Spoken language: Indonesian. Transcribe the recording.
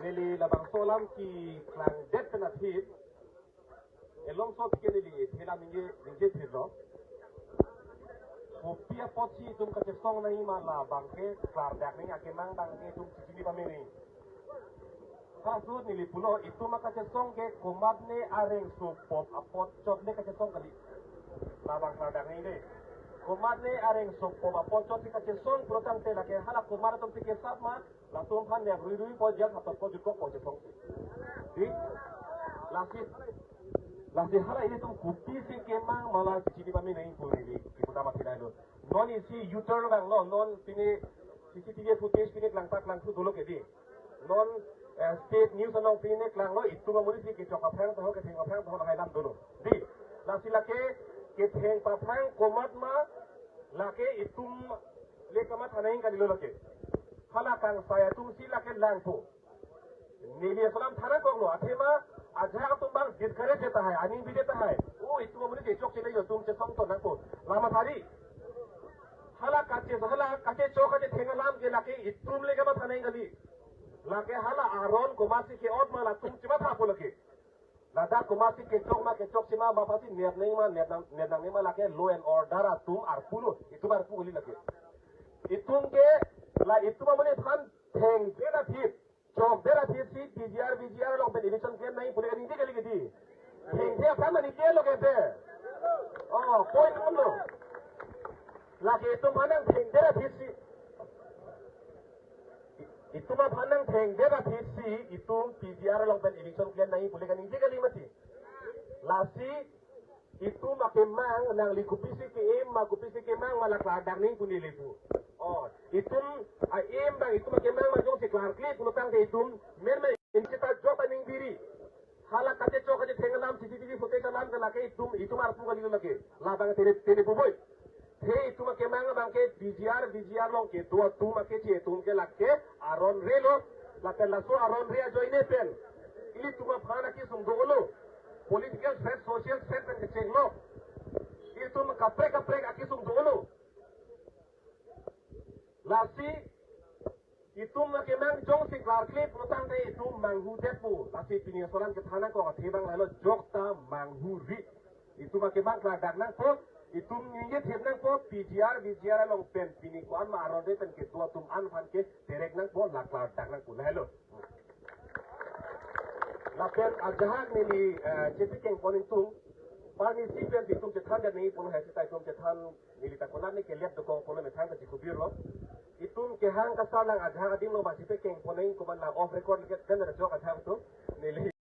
nili labang solam ki klang det penatit elong so pike nili thela minge thilo Hopia pochi tum ka song na ima la bangke klar dak ni ake mang bangke tum sini pamini Kasut nili pulo itu maka song ke komat ne areng so pop apot chot ne ka song kali labang klar dak ni de komat ne areng so pop apot chot ka song protang te lake hala komar tum pike sat ma la tum phan ne rui po jak atot po jukok po song di Lasi hala ini tuh kupi sih kemang malah sini kami naik pulih di kota Makidah itu. Non isi U-turn bang non sini CCTV footage sini kelangtak langsu dulu ke di. Non state news anong sini kelang lo itu mamuri sih kecok apang tahu keteng apang tahu nahailam dulu. Di lasi lake keteng apang komat ma lake itu lekamat hanaing kali lo lake. Hala kang saya tuh si lake langsu. Nili salam थाना को लो आथे मा आजा तुम बांग जिद करे देता है आनी भी देता है वो इतु मुझे चौक चले जो तुम से संग तो ना को लामा थारी हाला काचे चौक काचे ठेंगा लाम के लाके इतुम लेके मत थाने गली लाके हाला आरोन कुमासी के और माला तुम चिमा था बोल के लादा कुमासी के चौक चिमा बापासी नेरनांग मा लाके लो एंड ऑर्डर आ तुम आरपुलो इतु बारपु गली लगे इतुम के ला इतु मुझे थान ठेंग देना थी Chok dera tisi BGR long pen election claim nahi pule kan hindi kali gedi. Hengde apa mani ke lo kete. Oh, point uno. Lagi itu manang hengdera tisi. Itu mah manang hengdera tisi itu BGR long pen election claim nahi pule kan hindi kali mati. Lasi itu makemang nang likupisi ke makupisi ke mang malak ladang ning kuni lipu. Oh, itu bang itu makemang majong si klar klip pulutang de itu men incita job aning diri. Hala kate chok kate thengalam CCTV footage alam ke lake itu marpu kali lake. Labang tene buboy. He itu makemang bang ke BGR long ke dua tu make che tum ke lake aron relo lake laso aron rea joine pen. Ili tuma phana ki sum dolo. Political threat, social threat and check lo. Itu kapre aki sum dolo. Lasi itu makemang jong si klarkli protang de itu manghu depu. Lasi piniasolan ke thana ko thebang lalo jokta manghu ri. Itu makemang kladak nang po itu nginget hebnang po BGR long pen pini ko an ma arode pen ke tua tum an fan ke derek nang po la kladak nang ko lalo. Lapen ajahak nili jesi keng poning tung pani sipen di tung cetan dan ni pun hesi tai tung cetan nili takonan ni ke lihat dokong pono metang ke cikubir lo itung ke hang kasalang ajahak adim lo masih pe keng poning kuman lang off record lihat kan ada jok ajahak tu nili